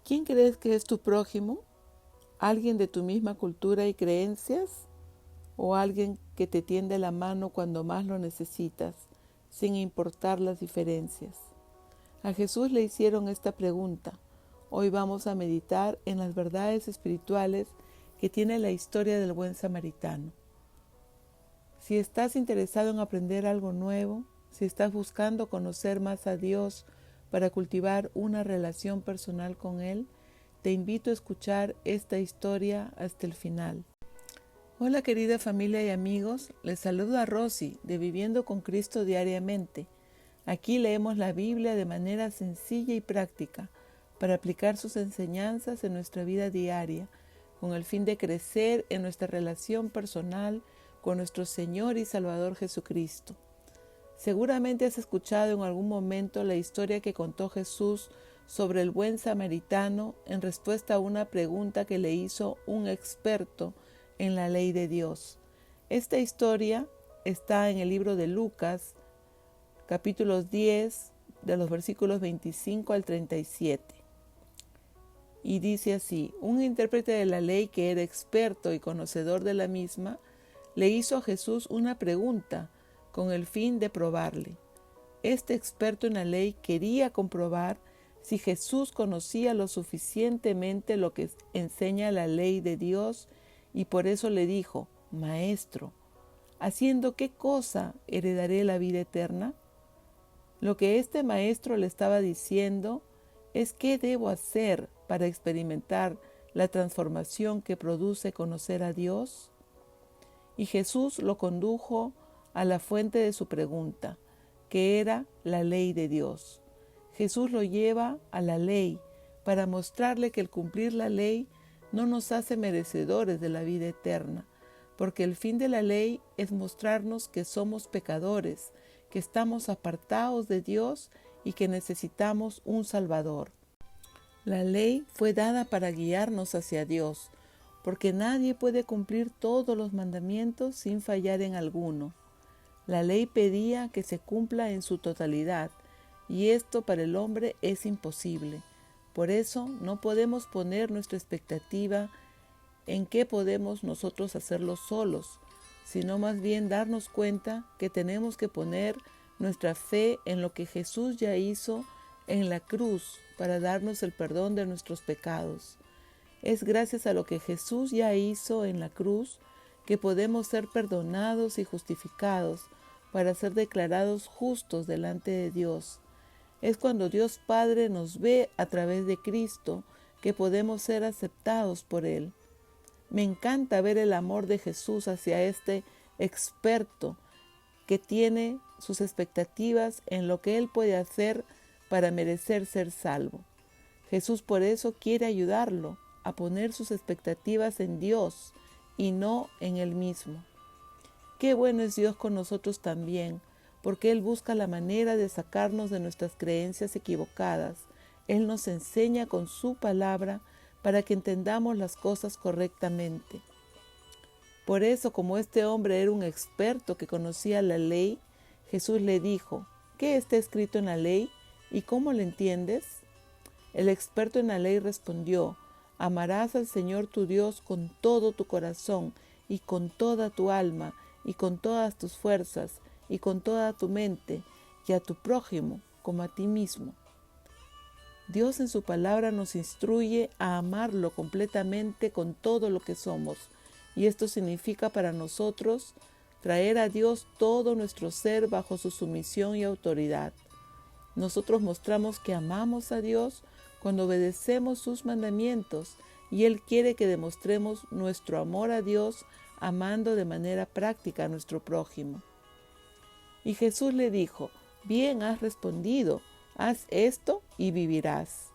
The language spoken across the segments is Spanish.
¿Quién crees que es tu prójimo? ¿Alguien de tu misma cultura y creencias? ¿O alguien que te tiende la mano cuando más lo necesitas, sin importar las diferencias? A Jesús le hicieron esta pregunta. Hoy vamos a meditar en las verdades espirituales que tiene la historia del buen samaritano. Si estás interesado en aprender algo nuevo, si estás buscando conocer más a Dios para cultivar una relación personal con Él, te invito a escuchar esta historia hasta el final. Hola querida familia y amigos, les saluda Rosy de Viviendo con Cristo Diariamente. Aquí leemos la Biblia de manera sencilla y práctica para aplicar sus enseñanzas en nuestra vida diaria, con el fin de crecer en nuestra relación personal con nuestro Señor y Salvador Jesucristo. Seguramente has escuchado en algún momento la historia que contó Jesús sobre el buen samaritano en respuesta a una pregunta que le hizo un experto en la ley de Dios. Esta historia está en el libro de Lucas, capítulos 10, de los versículos 25 al 37. Y dice así: un intérprete de la ley que era experto y conocedor de la misma, le hizo a Jesús una pregunta con el fin de probarle. Este experto en la ley quería comprobar si Jesús conocía lo suficientemente lo que enseña la ley de Dios, y por eso le dijo: Maestro, ¿haciendo qué cosa heredaré la vida eterna? Lo que este maestro le estaba diciendo es qué debo hacer para experimentar la transformación que produce conocer a Dios. Y Jesús lo condujo a la fuente de su pregunta, que era la ley de Dios. Jesús lo lleva a la ley para mostrarle que el cumplir la ley no nos hace merecedores de la vida eterna, porque el fin de la ley es mostrarnos que somos pecadores, que estamos apartados de Dios y que necesitamos un Salvador. La ley fue dada para guiarnos hacia Dios, porque nadie puede cumplir todos los mandamientos sin fallar en alguno. La ley pedía que se cumpla en su totalidad, y esto para el hombre es imposible. Por eso no podemos poner nuestra expectativa en qué podemos nosotros hacerlo solos, sino más bien darnos cuenta que tenemos que poner nuestra fe en lo que Jesús ya hizo en la cruz para darnos el perdón de nuestros pecados. Es gracias a lo que Jesús ya hizo en la cruz que podemos ser perdonados y justificados para ser declarados justos delante de Dios. Es cuando Dios Padre nos ve a través de Cristo que podemos ser aceptados por Él. Me encanta ver el amor de Jesús hacia este experto que tiene sus expectativas en lo que Él puede hacer para merecer ser salvo. Jesús por eso quiere ayudarlo a poner sus expectativas en Dios y no en Él mismo. Qué bueno es Dios con nosotros también, porque Él busca la manera de sacarnos de nuestras creencias equivocadas. Él nos enseña con su palabra para que entendamos las cosas correctamente. Por eso, como este hombre era un experto que conocía la ley, Jesús le dijo: ¿qué está escrito en la ley y cómo lo entiendes? El experto en la ley respondió: amarás al Señor tu Dios con todo tu corazón y con toda tu alma y con todas tus fuerzas y con toda tu mente, y a tu prójimo como a ti mismo. Dios en su palabra nos instruye a amarlo completamente con todo lo que somos, y esto significa para nosotros traer a Dios todo nuestro ser bajo su sumisión y autoridad. Nosotros mostramos que amamos a Dios cuando obedecemos sus mandamientos, y Él quiere que demostremos nuestro amor a Dios amando de manera práctica a nuestro prójimo. Y Jesús le dijo: bien has respondido, haz esto y vivirás.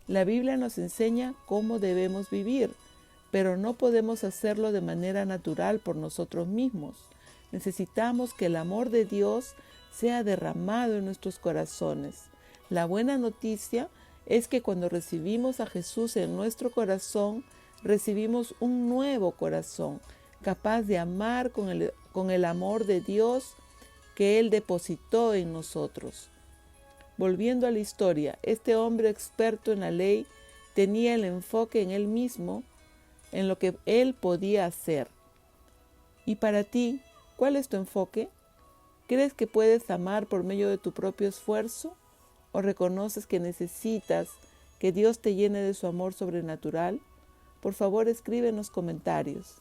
La Biblia nos enseña cómo debemos vivir, pero no podemos hacerlo de manera natural por nosotros mismos. Necesitamos que el amor de Dios sea derramado en nuestros corazones. La buena noticia es que cuando recibimos a Jesús en nuestro corazón, recibimos un nuevo corazón, capaz de amar con el amor de Dios que Él depositó en nosotros. Volviendo a la historia, este hombre experto en la ley tenía el enfoque en él mismo, en lo que él podía hacer. ¿Y para ti, cuál es tu enfoque? ¿Crees que puedes amar por medio de tu propio esfuerzo? ¿O reconoces que necesitas que Dios te llene de su amor sobrenatural? Por favor, escribe en los comentarios.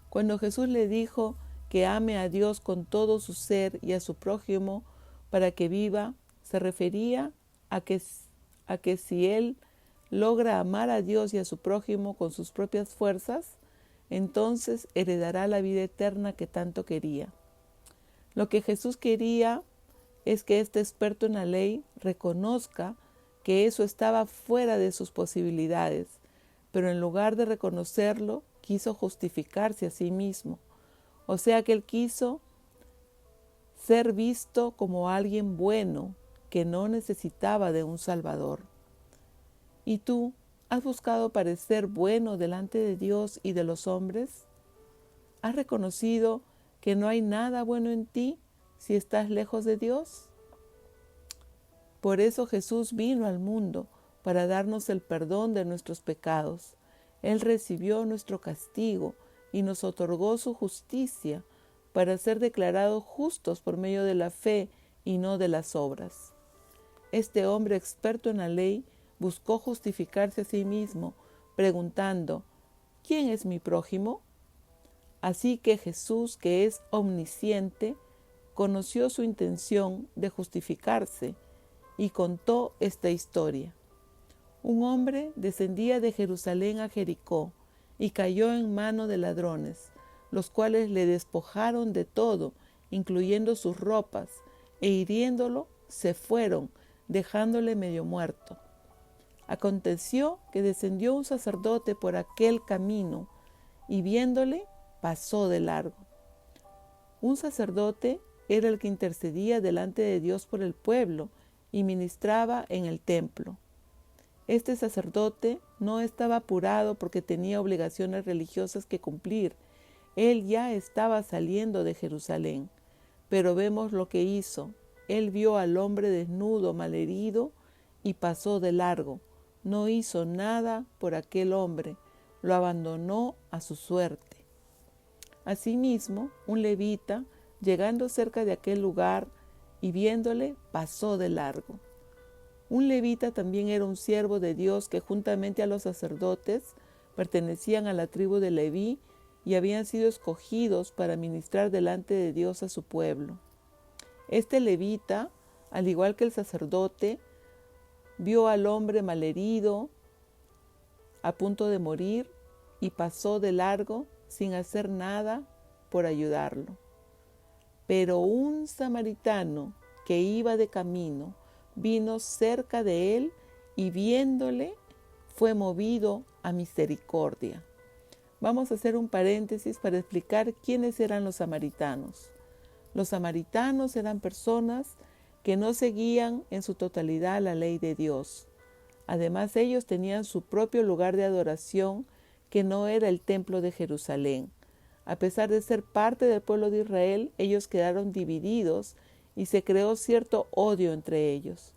Cuando Jesús le dijo que ame a Dios con todo su ser y a su prójimo para que viva, se refería a que si él logra amar a Dios y a su prójimo con sus propias fuerzas, entonces heredará la vida eterna que tanto quería. Lo que Jesús quería es que este experto en la ley reconozca que eso estaba fuera de sus posibilidades, pero en lugar de reconocerlo, quiso justificarse a sí mismo. O sea que él quiso ser visto como alguien bueno que no necesitaba de un Salvador. ¿Y tú has buscado parecer bueno delante de Dios y de los hombres? ¿Has reconocido que no hay nada bueno en ti si estás lejos de Dios? Por eso Jesús vino al mundo, para darnos el perdón de nuestros pecados. Él recibió nuestro castigo y nos otorgó su justicia para ser declarados justos por medio de la fe y no de las obras. Este hombre experto en la ley buscó justificarse a sí mismo, preguntando, ¿quién es mi prójimo? Así que Jesús, que es omnisciente, conoció su intención de justificarse y contó esta historia. Un hombre descendía de Jerusalén a Jericó y cayó en mano de ladrones, los cuales le despojaron de todo, incluyendo sus ropas, e hiriéndolo, se fueron, dejándole medio muerto. Aconteció que descendió un sacerdote por aquel camino, y viéndole, pasó de largo. Un sacerdote era el que intercedía delante de Dios por el pueblo y ministraba en el templo. Este sacerdote no estaba apurado porque tenía obligaciones religiosas que cumplir. Él ya estaba saliendo de Jerusalén. Pero vemos lo que hizo. Él vio al hombre desnudo, malherido, y pasó de largo. No hizo nada por aquel hombre. Lo abandonó a su suerte. Asimismo, un levita, llegando cerca de aquel lugar y viéndole, pasó de largo. Un levita también era un siervo de Dios que juntamente a los sacerdotes pertenecían a la tribu de Leví y habían sido escogidos para ministrar delante de Dios a su pueblo. Este levita, al igual que el sacerdote, vio al hombre malherido, a punto de morir, y pasó de largo sin hacer nada por ayudarlo. Pero un samaritano que iba de camino vino cerca de él y viéndole fue movido a misericordia. Vamos a hacer un paréntesis para explicar quiénes eran los samaritanos. Los samaritanos eran personas que no seguían en su totalidad la ley de Dios. Además, ellos tenían su propio lugar de adoración que no era el templo de Jerusalén. A pesar de ser parte del pueblo de Israel, ellos quedaron divididos y se creó cierto odio entre ellos.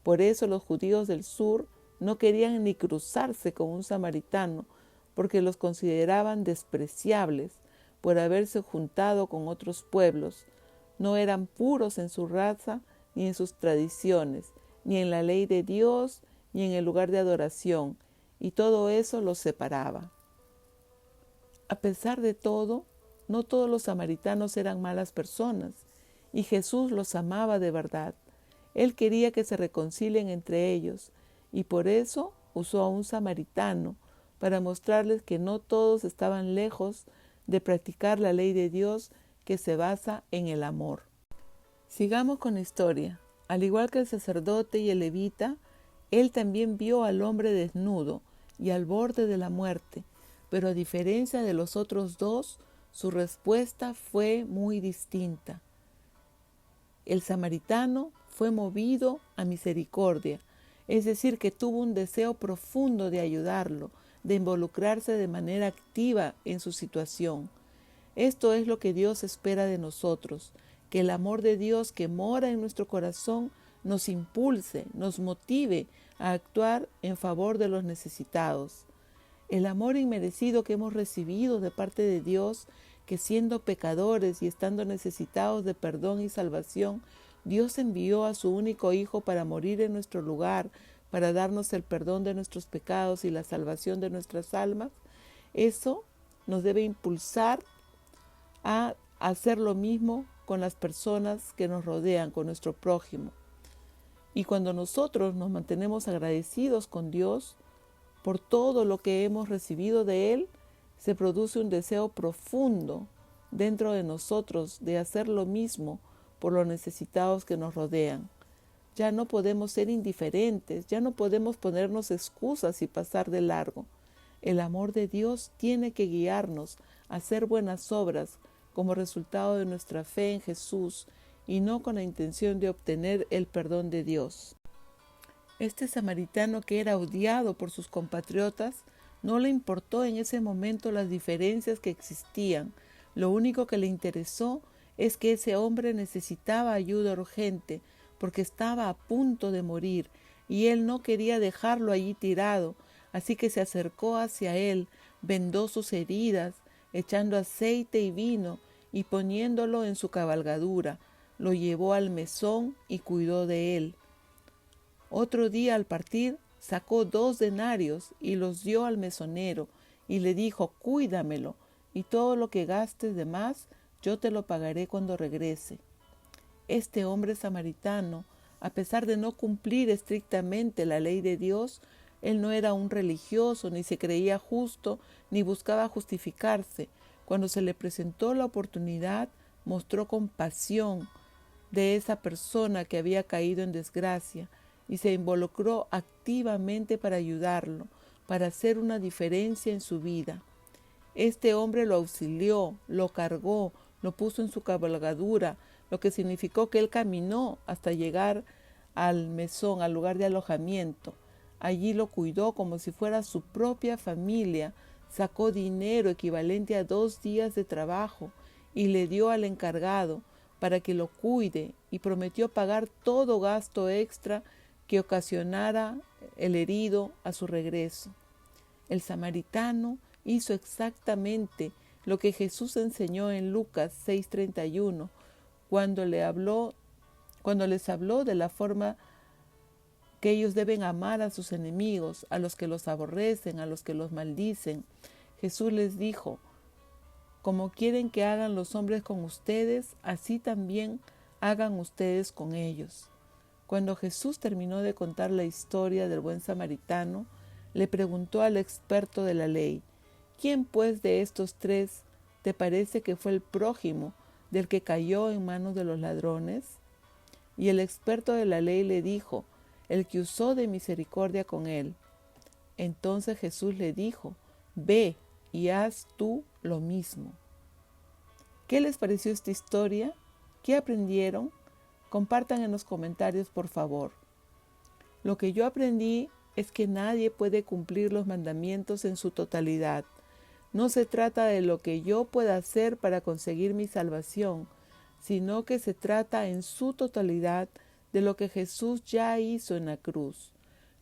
Por eso los judíos del sur no querían ni cruzarse con un samaritano, porque los consideraban despreciables por haberse juntado con otros pueblos. No eran puros en su raza, ni en sus tradiciones, ni en la ley de Dios, ni en el lugar de adoración, y todo eso los separaba. A pesar de todo, no todos los samaritanos eran malas personas, y Jesús los amaba de verdad. Él quería que se reconcilien entre ellos, y por eso usó a un samaritano para mostrarles que no todos estaban lejos de practicar la ley de Dios que se basa en el amor. Sigamos con la historia. Al igual que el sacerdote y el levita, él también vio al hombre desnudo y al borde de la muerte, pero a diferencia de los otros dos, su respuesta fue muy distinta. El samaritano fue movido a misericordia, es decir, que tuvo un deseo profundo de ayudarlo, de involucrarse de manera activa en su situación. Esto es lo que Dios espera de nosotros, que el amor de Dios que mora en nuestro corazón nos impulse, nos motive a actuar en favor de los necesitados. El amor inmerecido que hemos recibido de parte de Dios, que siendo pecadores y estando necesitados de perdón y salvación, Dios envió a su único Hijo para morir en nuestro lugar, para darnos el perdón de nuestros pecados y la salvación de nuestras almas, eso nos debe impulsar a hacer lo mismo con las personas que nos rodean, con nuestro prójimo. Y cuando nosotros nos mantenemos agradecidos con Dios por todo lo que hemos recibido de Él, se produce un deseo profundo dentro de nosotros de hacer lo mismo por los necesitados que nos rodean. Ya no podemos ser indiferentes, ya no podemos ponernos excusas y pasar de largo. El amor de Dios tiene que guiarnos a hacer buenas obras como resultado de nuestra fe en Jesús y no con la intención de obtener el perdón de Dios. Este samaritano, que era odiado por sus compatriotas, no le importó en ese momento las diferencias que existían. Lo único que le interesó es que ese hombre necesitaba ayuda urgente porque estaba a punto de morir y él no quería dejarlo allí tirado, así que se acercó hacia él, vendó sus heridas, echando aceite y vino y poniéndolo en su cabalgadura, lo llevó al mesón y cuidó de él. Otro día al partir sacó 2 denarios y los dio al mesonero y le dijo: cuídamelo, y todo lo que gastes de más yo te lo pagaré cuando regrese. Este hombre samaritano, a pesar de no cumplir estrictamente la ley de Dios, él no era un religioso, ni se creía justo, ni buscaba justificarse. Cuando se le presentó la oportunidad, mostró compasión de esa persona que había caído en desgracia y se involucró activamente para ayudarlo, para hacer una diferencia en su vida. Este hombre lo auxilió, lo cargó, lo puso en su cabalgadura, lo que significó que él caminó hasta llegar al mesón, al lugar de alojamiento. Allí lo cuidó como si fuera su propia familia, sacó dinero equivalente a 2 días de trabajo y le dio al encargado para que lo cuide y prometió pagar todo gasto extra que ocasionara el herido a su regreso. El samaritano hizo exactamente lo que Jesús enseñó en Lucas 6:31, cuando les habló de la forma que ellos deben amar a sus enemigos, a los que los aborrecen, a los que los maldicen. Jesús les dijo: como quieren que hagan los hombres con ustedes, así también hagan ustedes con ellos. Cuando Jesús terminó de contar la historia del buen samaritano, le preguntó al experto de la ley: ¿quién pues de estos 3 te parece que fue el prójimo del que cayó en manos de los ladrones? Y el experto de la ley le dijo: el que usó de misericordia con él. Entonces Jesús le dijo: ve y haz tú lo mismo. ¿Qué les pareció esta historia? ¿Qué aprendieron? Compartan en los comentarios, por favor. Lo que yo aprendí es que nadie puede cumplir los mandamientos en su totalidad. No se trata de lo que yo pueda hacer para conseguir mi salvación, sino que se trata en su totalidad de lo que Jesús ya hizo en la cruz.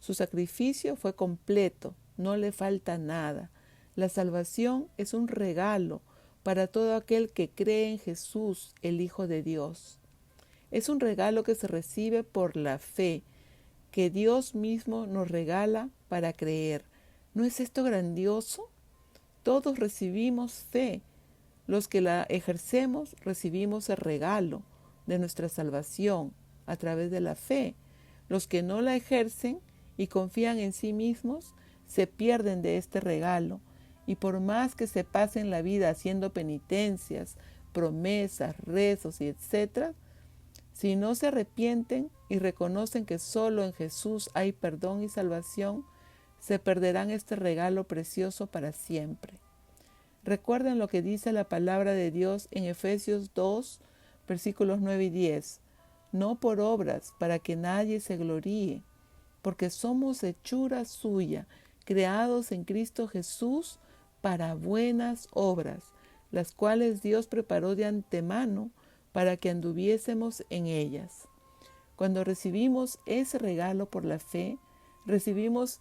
Su sacrificio fue completo, no le falta nada. La salvación es un regalo para todo aquel que cree en Jesús, el Hijo de Dios. Es un regalo que se recibe por la fe, que Dios mismo nos regala para creer. ¿No es esto grandioso? Todos recibimos fe. Los que la ejercemos recibimos el regalo de nuestra salvación a través de la fe. Los que no la ejercen y confían en sí mismos se pierden de este regalo, y por más que se pasen la vida haciendo penitencias, promesas, rezos y etc., si no se arrepienten y reconocen que solo en Jesús hay perdón y salvación, se perderán este regalo precioso para siempre. Recuerden lo que dice la palabra de Dios en Efesios 2, versículos 9 y 10. No por obras, para que nadie se gloríe, porque somos hechura suya, creados en Cristo Jesús para buenas obras, las cuales Dios preparó de antemano para que anduviésemos en ellas. Cuando recibimos ese regalo por la fe, recibimos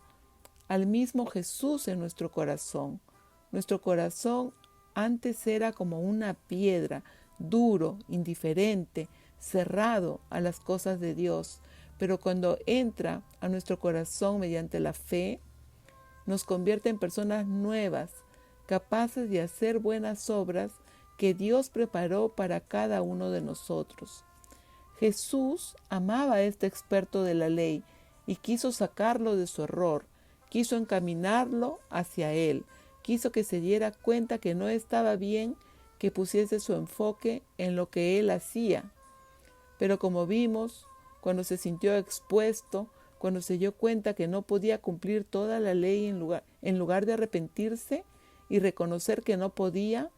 al mismo Jesús en nuestro corazón. Nuestro corazón antes era como una piedra, duro, indiferente, cerrado a las cosas de Dios. Pero cuando entra a nuestro corazón mediante la fe, nos convierte en personas nuevas, capaces de hacer buenas obras que Dios preparó para cada uno de nosotros. Jesús amaba a este experto de la ley y quiso sacarlo de su error, quiso encaminarlo hacia él, quiso que se diera cuenta que no estaba bien que pusiese su enfoque en lo que él hacía. Pero como vimos, cuando se sintió expuesto, cuando se dio cuenta que no podía cumplir toda la ley en lugar de arrepentirse y reconocer que no podía,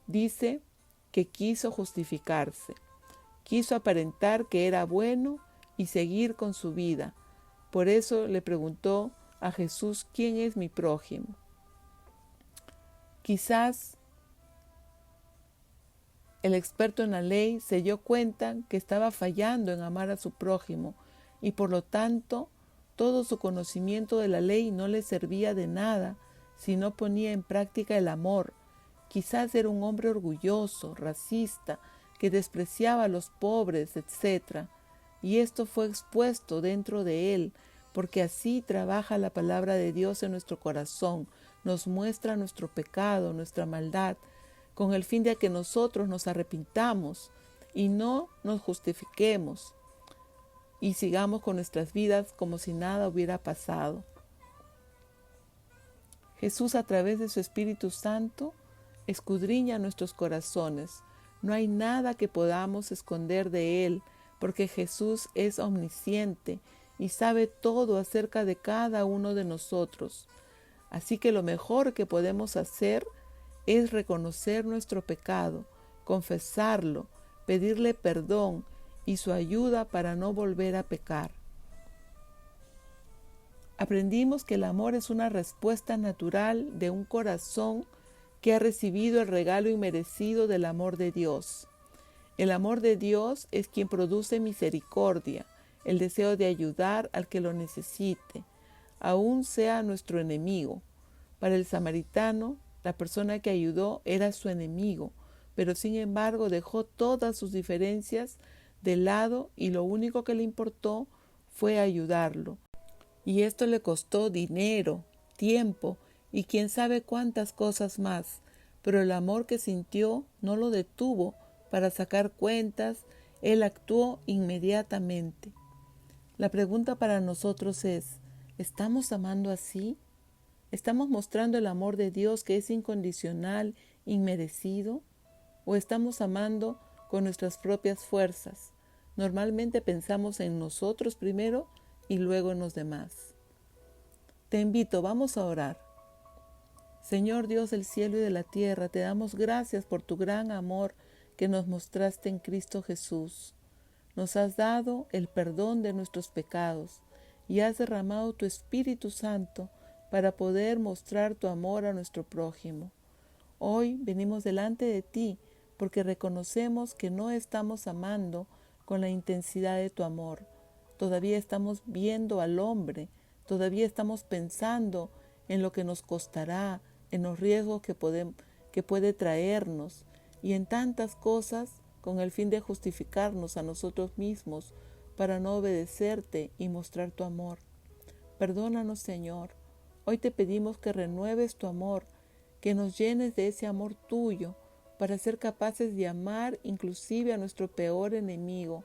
dice que quiso justificarse. Quiso aparentar que era bueno y seguir con su vida. Por eso le preguntó a Jesús, ¿quién es mi prójimo? Quizás el experto en la ley se dio cuenta que estaba fallando en amar a su prójimo y por lo tanto todo su conocimiento de la ley no le servía de nada si no ponía en práctica el amor. Quizás era un hombre orgulloso, racista, que despreciaba a los pobres, etc. Y esto fue expuesto dentro de él, porque así trabaja la palabra de Dios en nuestro corazón, nos muestra nuestro pecado, nuestra maldad, con el fin de que nosotros nos arrepintamos y no nos justifiquemos y sigamos con nuestras vidas como si nada hubiera pasado. Jesús, a través de su Espíritu Santo, escudriña nuestros corazones. No hay nada que podamos esconder de Él, porque Jesús es omnisciente y sabe todo acerca de cada uno de nosotros. Así que lo mejor que podemos hacer es reconocer nuestro pecado, confesarlo, pedirle perdón y su ayuda para no volver a pecar. Aprendimos que el amor es una respuesta natural de un corazón que ha recibido el regalo inmerecido del amor de Dios. El amor de Dios es quien produce misericordia, el deseo de ayudar al que lo necesite, aun sea nuestro enemigo. Para el samaritano, la persona que ayudó era su enemigo, pero sin embargo dejó todas sus diferencias de lado y lo único que le importó fue ayudarlo. Y esto le costó dinero, tiempo y quién sabe cuántas cosas más, pero el amor que sintió no lo detuvo para sacar cuentas, él actuó inmediatamente. La pregunta para nosotros es, ¿estamos amando así? ¿Estamos mostrando el amor de Dios que es incondicional, inmerecido? ¿O estamos amando con nuestras propias fuerzas? Normalmente pensamos en nosotros primero y luego en los demás. Te invito, vamos a orar. Señor Dios del cielo y de la tierra, te damos gracias por tu gran amor que nos mostraste en Cristo Jesús. Nos has dado el perdón de nuestros pecados y has derramado tu Espíritu Santo para poder mostrar tu amor a nuestro prójimo. Hoy venimos delante de ti porque reconocemos que no estamos amando con la intensidad de tu amor. Todavía estamos viendo al hombre, todavía estamos pensando en lo que nos costará, en los riesgos que puede traernos y en tantas cosas con el fin de justificarnos a nosotros mismos para no obedecerte y mostrar tu amor. Perdónanos, Señor. Hoy te pedimos que renueves tu amor, que nos llenes de ese amor tuyo para ser capaces de amar inclusive a nuestro peor enemigo.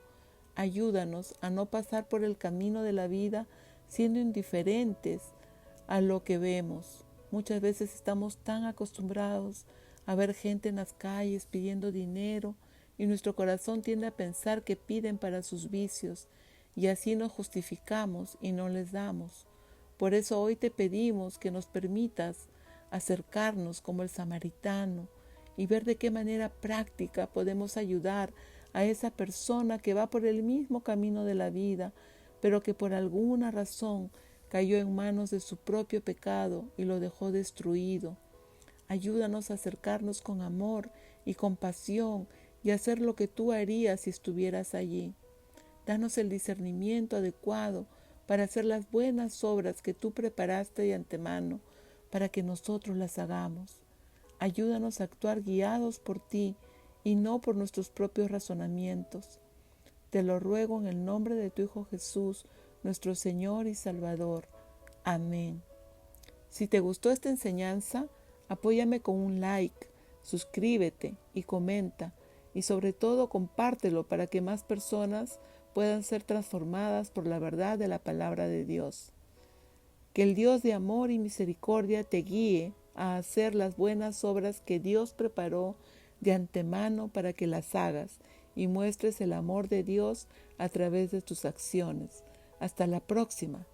Ayúdanos a no pasar por el camino de la vida siendo indiferentes a lo que vemos. Muchas veces estamos tan acostumbrados a ver gente en las calles pidiendo dinero y nuestro corazón tiende a pensar que piden para sus vicios y así nos justificamos y no les damos. Por eso hoy te pedimos que nos permitas acercarnos como el samaritano y ver de qué manera práctica podemos ayudar a esa persona que va por el mismo camino de la vida, pero que por alguna razón cayó en manos de su propio pecado y lo dejó destruido. Ayúdanos a acercarnos con amor y compasión y hacer lo que tú harías si estuvieras allí. Danos el discernimiento adecuado para hacer las buenas obras que tú preparaste de antemano para que nosotros las hagamos. Ayúdanos a actuar guiados por ti y no por nuestros propios razonamientos. Te lo ruego en el nombre de tu Hijo Jesús, nuestro Señor y Salvador. Amén. Si te gustó esta enseñanza, apóyame con un like, suscríbete y comenta, y sobre todo compártelo para que más personas puedan ser transformadas por la verdad de la palabra de Dios. Que el Dios de amor y misericordia te guíe a hacer las buenas obras que Dios preparó de antemano para que las hagas y muestres el amor de Dios a través de tus acciones. Hasta la próxima.